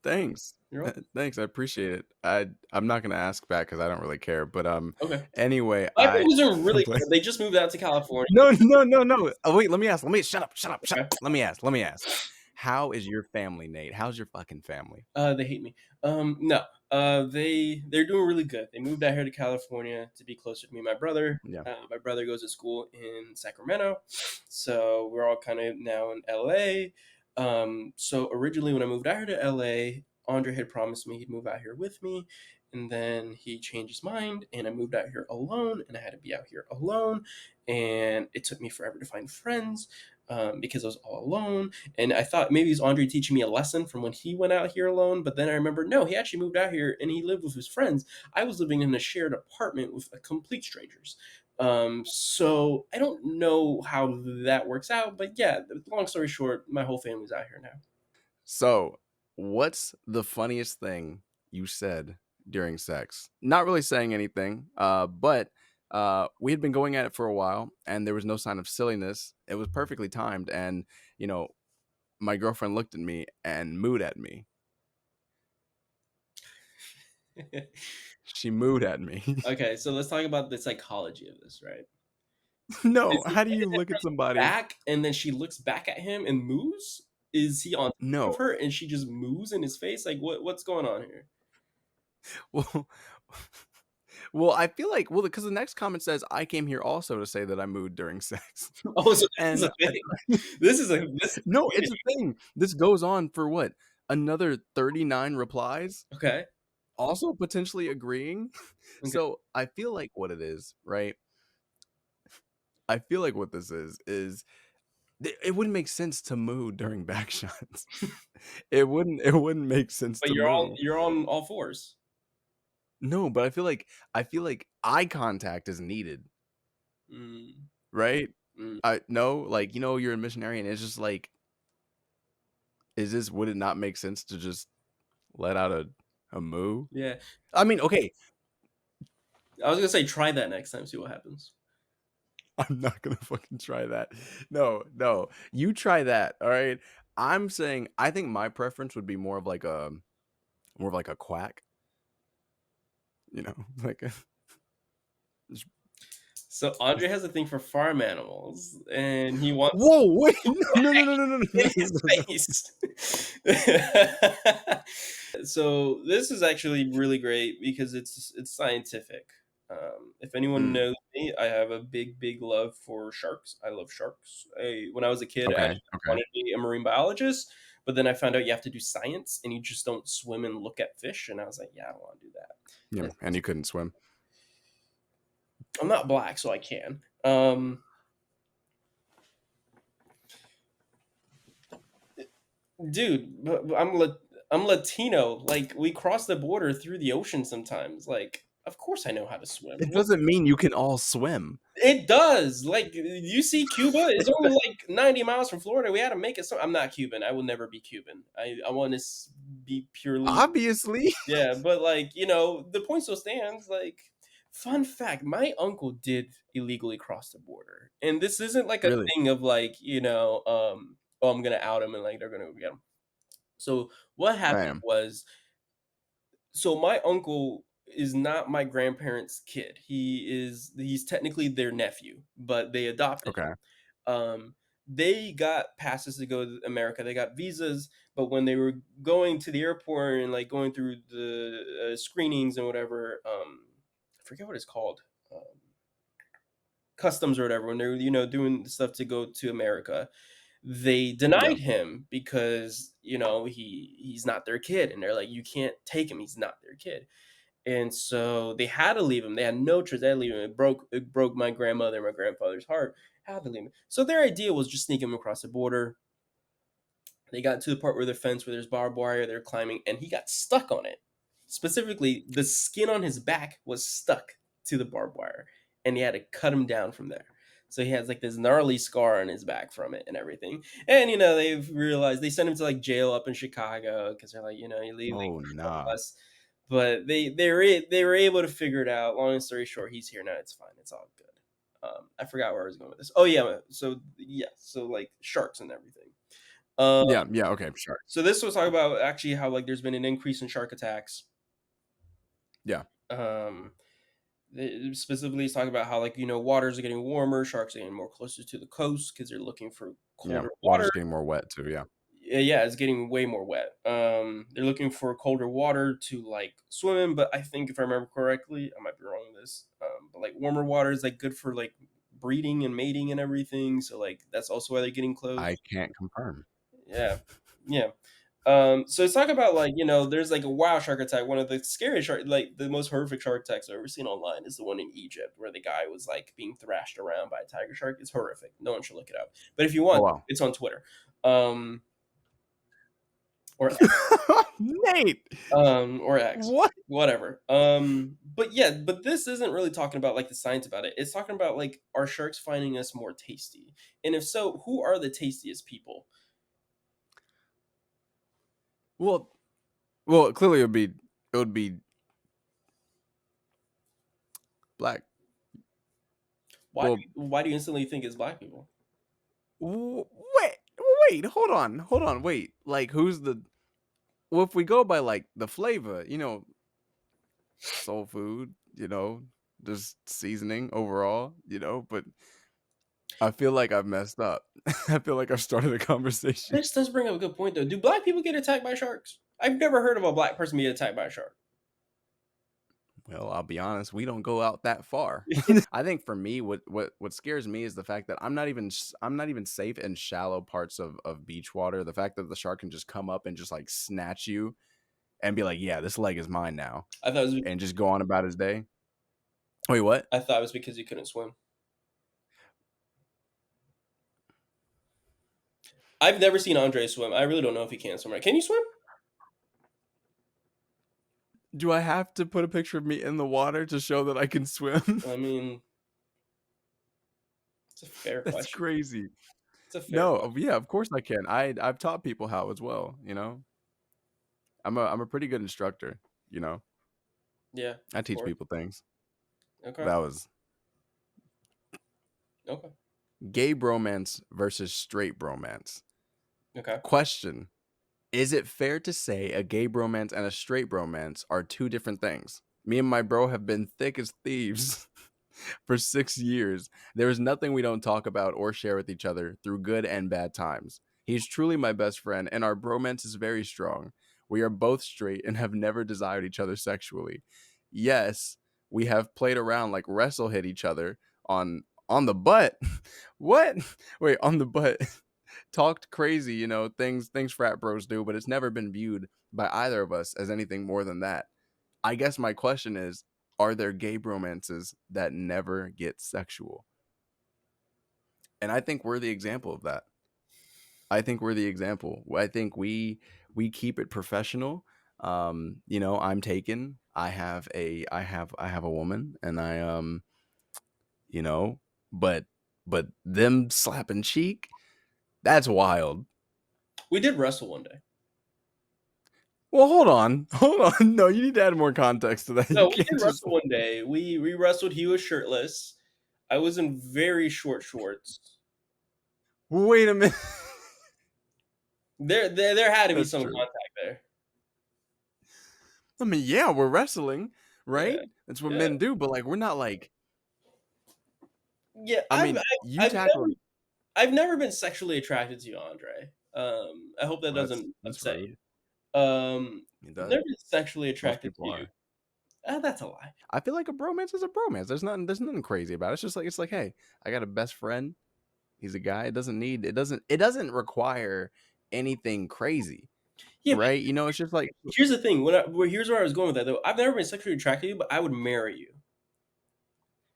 Thanks. you're welcome. Thanks, I appreciate it. I'm not gonna ask back because I don't really care, but, Okay. anyway, My family's doing really but good. They just moved out to California. no, no, no, no. Oh, wait, let me ask. Shut up, shut up, shut up. Okay. Let me ask. How is your family, Nate? How's your fucking family? They hate me. No. They're doing really good. They moved out here to California to be closer to me and my brother. Yeah, My brother goes to school in Sacramento, so we're all kind of now in LA. So originally, when I moved out here to LA, Andre had promised me he'd move out here with me, and then he changed his mind, and I moved out here alone, and I had to be out here alone, and it took me forever to find friends because I was all alone. And I thought maybe it's Andre teaching me a lesson from when he went out here alone. But then I remember, no, he actually moved out here and he lived with his friends. I was living in a shared apartment with complete strangers. So I don't know how that works out, but yeah, long story short, my whole family's out here now. so, what's the funniest thing you said during sex? Not really saying anything, but, we had been going at it for a while, and there was no sign of silliness. It was perfectly timed, and, you know, my girlfriend looked at me and mooed at me. She mooed at me. Okay, so let's talk about the psychology of this, right? No, Is how do it you look at somebody? back and then she looks back at him and moves? Is he on top of No. her and she just moves in his face? Like what's going on here? Well well, I feel like because the next comment says, "I came here also to say that I mooed during sex." Oh, so this is And a thing. This is a no, it's a community. thing. This goes on for what? Another 39 replies, Okay. also potentially agreeing. Okay. So, I feel like what it is, right? I feel like what this is it wouldn't make sense to moo during back shots. It wouldn't make sense But to moo. you're on all fours. No, but I feel like eye contact is needed, Mm, right? mm, I no, like, you're a missionary and it's just like, would it not make sense to just let out a moo? yeah. I mean, okay, I was gonna say try that next time, see what happens. I'm not gonna fucking try that. No, no. You try that, all right? I'm saying I think my preference would be more of like a quack, you know, like a just So Andre has a thing for farm animals, and he wants whoa, wait, no, no, no, no, no, no, in no, no, his no, no. face. So this is actually really great because it's scientific. If anyone Mm, knows me, I have a big love for sharks. I love sharks. When I was a kid, I okay, actually okay. wanted to be a marine biologist, but then I found out you have to do science and you just don't swim and look at fish. And I was like, yeah, I don't want to do that. Yeah, And and you couldn't swim. I'm not black, so I can. Dude, but I'm Latino. Like we cross the border through the ocean sometimes. Like, of course I know how to swim. It What? doesn't mean you can all swim. It does. Like you see, Cuba is only like 90 miles from Florida. We had to make it. So I'm not Cuban. I will never be Cuban. I want to be purely Obviously. yeah. But like the point still stands. Like fun fact, my uncle did illegally cross the border, and this isn't like a Really? thing of like oh I'm gonna out him and like they're gonna go get him. So what happened Damn. was, so my uncle is not my grandparents' kid. He's technically their nephew, but they adopted Okay. him. They got passes to go to America. They got visas, but when they were going to the airport and like going through the screenings and whatever, I forget what it's called. Customs or whatever when they're doing stuff to go to America, they Yeah. denied him because he's not their kid, and they're like, you can't take him, he's not their kid. And so they had to leave him. They had no choice. They had to leave him. It broke my grandmother and my grandfather's heart. Had to leave him. So their idea was just sneak him across the border. They got to the part where the fence where there's barbed wire, they're climbing, and he got stuck on it. Specifically, the skin on his back was stuck to the barbed wire, and he had to cut him down from there. So he has like this gnarly scar on his back from it and everything. And they've realized they sent him to like jail up in Chicago because they're like, you leave Oh, from nah. us. But they were able to figure it out. Long story short, he's here now. It's fine. It's all good. I forgot where I was going with this. Oh yeah, so like sharks and everything. Um, Yeah, yeah, okay, sure. so this was talking about actually how like there's been an increase in shark attacks. Yeah. Um, specifically, it's talking about how like waters are getting warmer, sharks are getting more closer to the coast because they're looking for Yeah. colder water. Water's getting more wet too, yeah. Yeah, it's getting way more wet. They're looking for colder water to like swim in, but I think if I remember correctly, I might be wrong on this. But like warmer water is like good for like breeding and mating and everything. So like that's also why they're getting close. I can't confirm. Yeah, yeah. So let's talk about like there's like a wild shark attack. One of the scariest shark, like the most horrific shark attacks I've ever seen online, is the one in Egypt where the guy was like being thrashed around by a tiger shark. It's horrific. No one should look it up. But if you Oh, want, wow. it's on Twitter, or Nate! or X, What? whatever. But yeah, but this isn't really talking about like the science about it. It's talking about like are sharks finding us more tasty, and if so, who are the tastiest people? Well clearly it would be black. Why? Well, Why do you instantly think it's black people? w wait, wait, hold on, wait. Like, who's the well, if we go by, like, the flavor, soul food, just seasoning overall, but I feel like I've messed up. I feel like I've started a conversation. This does bring up a good point, though. Do black people get attacked by sharks? I've never heard of a black person being attacked by a shark. Well, I'll be honest, we don't go out that far. I think for me, what scares me is the fact that I'm not even safe in shallow parts of beach water. The fact that the shark can just come up and just like snatch you and be like, "Yeah, this leg is mine now," I thought it was. and just go on about his day. Wait, what? I thought it was because you couldn't swim. I've never seen Andre swim. I really don't know if he can swim. Right? Can you swim? Do I have to put a picture of me in the water to show that I can swim? I mean, it's a fair That's question. crazy. It's a fair No, question. yeah, of course I can. I've taught people how as well. I'm a pretty good instructor. You know, Yeah, I of teach course. people things. Okay. That was Okay. Gay bromance versus straight bromance. Okay. Question: is it fair to say a gay bromance and a straight bromance are two different things? Me and my bro have been thick as thieves for 6 years. There is nothing we don't talk about or share with each other through good and bad times. He's truly my best friend, and our bromance is very strong. We are both straight and have never desired each other sexually. Yes, we have played around like wrestle hit each other on the butt. What? Wait, on the butt. Talked crazy, things frat bros do, but it's never been viewed by either of us as anything more than that. I guess my question is, are there gay bromances that never get sexual? And I think we're the example of that. I think we're the example. I think we keep it professional. I'm taken. I have a woman, and you know, but them slapping cheek, that's wild. We did wrestle one day. Well, hold on. Hold on. No, you need to add more context to that. You No, we can't did just wrestle one day. We wrestled. He was shirtless. I was in very short shorts. wait a minute. There had to be That's some true. contact there. I mean, yeah, we're wrestling, right? Yeah, That's what yeah, men do, but like we're not like yeah. I mean, you I've tackled I've never been sexually attracted to you, Andre. I hope that well, that's doesn't that's upset rude. you. It I've does. never been sexually Most attracted people to you. are. That's a lie. I feel like a bromance is a bromance. There's nothing crazy about it. It's like, hey, I got a best friend. He's a guy. It doesn't require anything crazy, Yeah, but right? It's just like here's the thing. Here's where I was going with that though. I've never been sexually attracted to you, but I would marry you,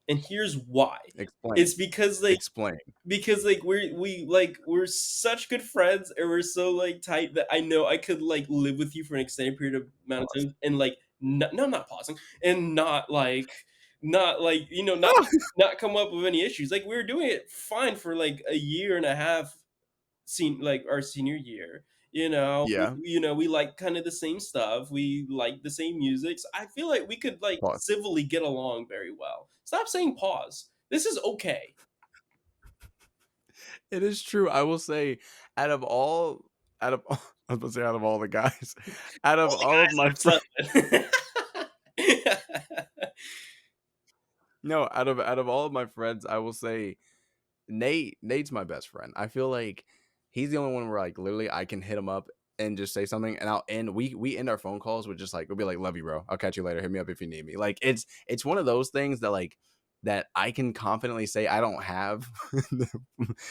and here's why. explain. It's Explain. because like we're such good friends and we're so like tight that I know I could like live with you for an extended period of amount of Pause. time and like no, I'm not pausing and not like not come up with any issues. Like we were doing it fine for like a year and a half, like our senior year. Yeah. We like kind of the same stuff. We like the same music. So I feel like we could like Pause. civilly get along very well. Stop saying pause. This is okay. It is true. I will say, out of all, out of I was about to say out of all the guys, out of All the all of my friends, guys are upset. no, out of all of my friends, I will say Nate's my best friend. I feel like he's the only one where like literally I can hit him up and just say something, and I'll end. We end our phone calls with just like we'll be like, "Love you, bro. I'll catch you later. Hit me up if you need me." Like it's one of those things that like that I can confidently say I don't have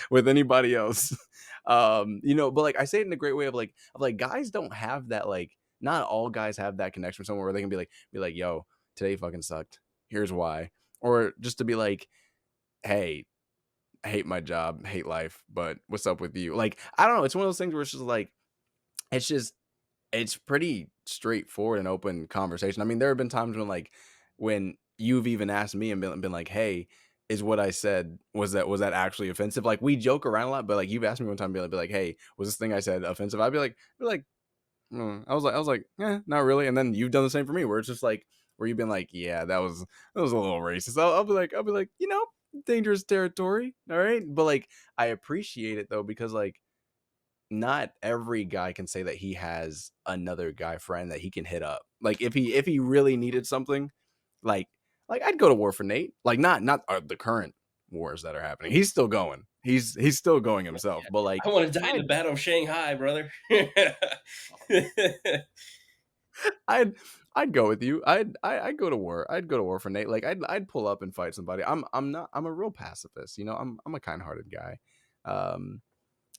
with anybody else. But like I say it in a great way of like guys don't have that like not all guys have that connection with someone where they can be like, "Yo, today fucking sucked. Here's why," or just to be like, "Hey, hate my job, hate life, but what's up with you?" Like, I don't know. It's one of those things where it's just, it's pretty straightforward and open conversation. I mean, there have been times when you've even asked me and been like, "Hey, is what I said was that actually offensive?" Like, we joke around a lot, but like you've asked me one time, be like, "Hey, was this thing I said offensive?" I was like, not really. And then you've done the same for me, where it's just like where you've been like, yeah, that was a little racist. I'll be like, dangerous territory. All right. But like I appreciate it though, because like not every guy can say that he has another guy friend that he can hit up. Like if he really needed something, like I'd go to war for Nate. Like not the current wars that are happening. He's still going. He's still going himself. But I like want to die in the I'd Battle of Shanghai, brother. I'd I'd go with you. I'd go to war. I'd go to war for Nate. Like I'd pull up and fight somebody. I'm a real pacifist. I'm a kind-hearted guy. Um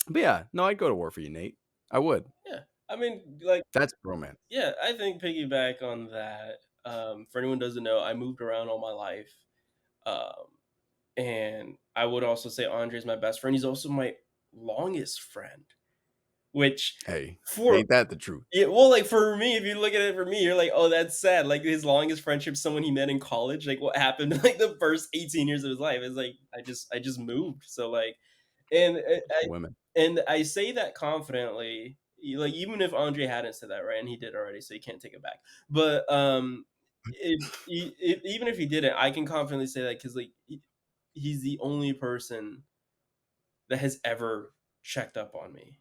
but yeah, no, I'd go to war for you, Nate. I would. Yeah, I mean, like, That's romance. yeah, I think piggyback on that. For anyone who doesn't know, I moved around all my life, um, and I would also say Andre's my best friend. He's also my longest friend, which Hey, for ain't that the truth? yeah, well, like for me, if you look at it for me, you're like, oh, that's sad. Like his longest friendship, someone he met in college. Like what happened like the first 18 years of his life is like I just moved. So like, and Women. I say that confidently. Like even if Andre hadn't said that, right, and he did already, so you can't take it back. But even if he didn't, I can confidently say that because like he's the only person that has ever checked up on me.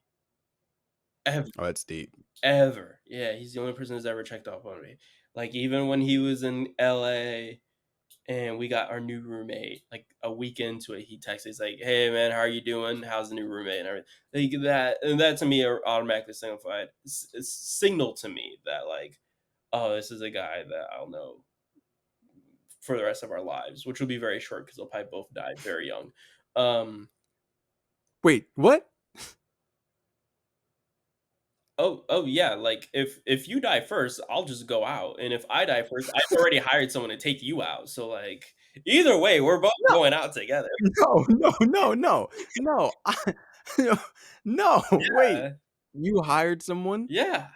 Ever, Oh, that's deep. ever. Yeah, he's the only person that's ever checked up on me. Like, even when he was in LA and we got our new roommate, like, a week into it, he texted, he's like, "Hey, man, how are you doing? How's the new roommate?" And everything. Like, that to me are automatically signified signal to me that, like, oh, this is a guy that I'll know for the rest of our lives, which will be very short because 'cause they'll probably both die very young. Um, Wait, what? oh, yeah, like, if you die first, I'll just go out, and if I die first, I've already hired someone to take you out, so, like, either way, we're both No, going out together. no, no, no, no, no. No, no, wait. Yeah, You hired someone? yeah.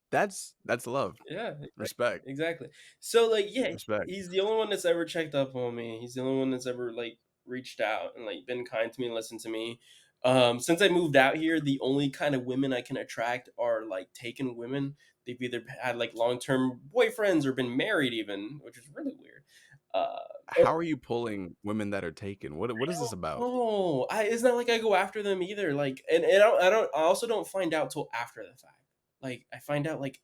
That's love. Yeah, Respect, exactly. So, like, yeah, respect. he's the only one that's ever checked up on me. He's the only one that's ever, like, reached out and, like, been kind to me and listened to me. Since I moved out here, the only kind of women I can attract are, like, taken women. They've either had, like, long-term boyfriends or been married even, which is really weird. Uh, How are you pulling women that are taken? What is this about? oh, it's not like I go after them either, like, and I also don't find out till after the fact. Like, I find out, like,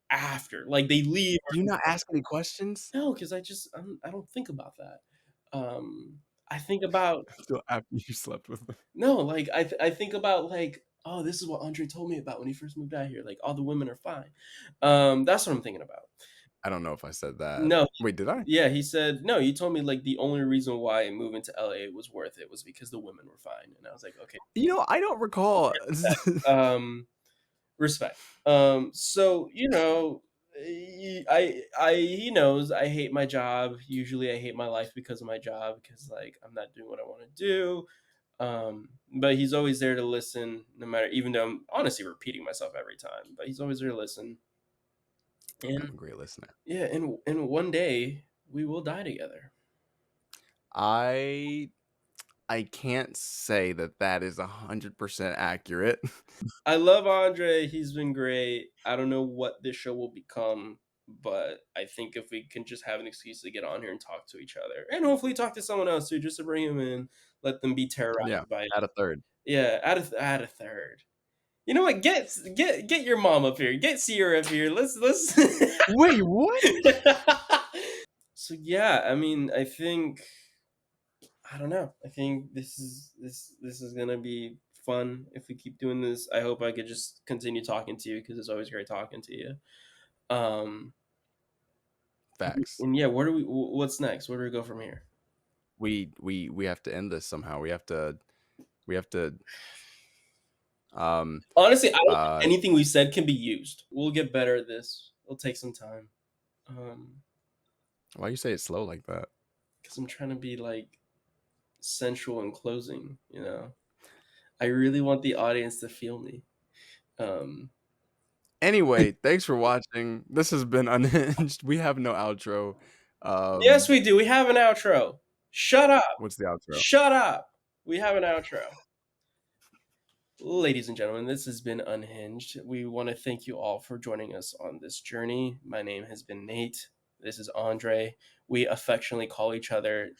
after, like, they leave. Do you not ask any questions? No, because I don't think about that. I think about Until after you slept with them. no, like, I think about, like, "Oh, this is what Andre told me about when he first moved out here, like, all the women are fine." That's what I'm thinking about. I don't know if I said that. No, Wait, did I? yeah, he said, "No, you told me, like, the only reason why moving to LA was worth it was because the women were fine." And I was like, "Okay, You know, I don't recall. um, respect." So, he knows I hate my job. Usually I hate my life because of my job because, like, I'm not doing what I wanna do. But he's always there to listen no matter, even though I'm honestly repeating myself every time, but he's always there to listen. I'm And a great listener. yeah, and one day we will die together. I I can't say that that is 100% accurate. I love Andre, he's been great. I don't know what this show will become, but I think if we can just have an excuse to get on here and talk to each other, and hopefully talk to someone else too, just to bring him in, let them be Yeah, terrorized by it. at a third. Yeah, add a third. You know what? Get your mom up here. Get Sierra up here. Let's Wait, what? So yeah, I mean, I don't know. I think this is gonna be fun if we keep doing this. I hope I could just continue talking to you because it's always great talking to you. Um, Facts. and yeah, what's next? Where do we go from here? We have to end this somehow. We have to um Honestly, I don't think uh anything we said can be used. We'll get better at this. It'll take some time. Um, why you say it slow like that? because I'm trying to be like sensual in closing. I really want the audience to feel me. Um, Anyway, thanks for watching. This has been Unhinged. We have no outro. yes, Um we do. We have an outro. Shut up. what's the outro? Shut up. We have an outro. Ladies and gentlemen, this has been Unhinged. We want to thank you all for joining us on this journey. My name has been Nate. This is Andre. We affectionately call each other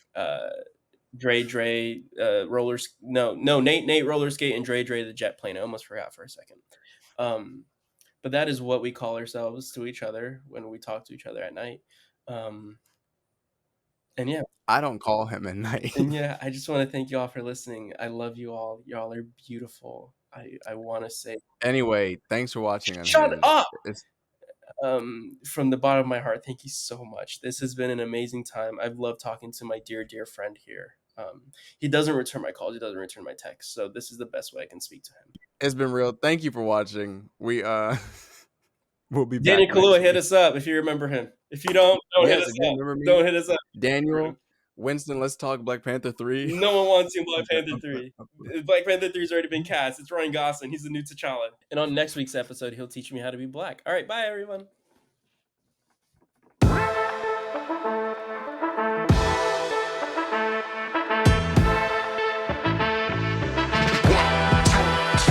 Dre, rollers. No, Nate, roller skate, and Dre, the jet plane. I almost forgot for a second. Um, but that is what we call ourselves to each other when we talk to each other at night. Um, and yeah, I don't call him at night. I just want to thank you all for listening. I love you all. Y'all are beautiful. I want to say, Anyway, thanks for watching shut Unhinged. up. It's From the bottom of my heart, thank you so much. This has been an amazing time. I've loved talking to my dear friend here. He doesn't return my calls. He doesn't return my texts. So this is the best way I can speak to him. it's been real. Thank you for watching. We we'll be Daniel back next Kaluuya, hit week. us up if you remember him. If you don't hit Yes, us if you up. remember me, Don't hit us up. Remember Daniel, him. Winston, let's talk Black Panther 3. No one wants to see Black Panther 3. Black Panther 3's already been cast. It's Ryan Gosling. He's the new T'Challa. And on next week's episode, he'll teach me how to be black. All right, bye, everyone.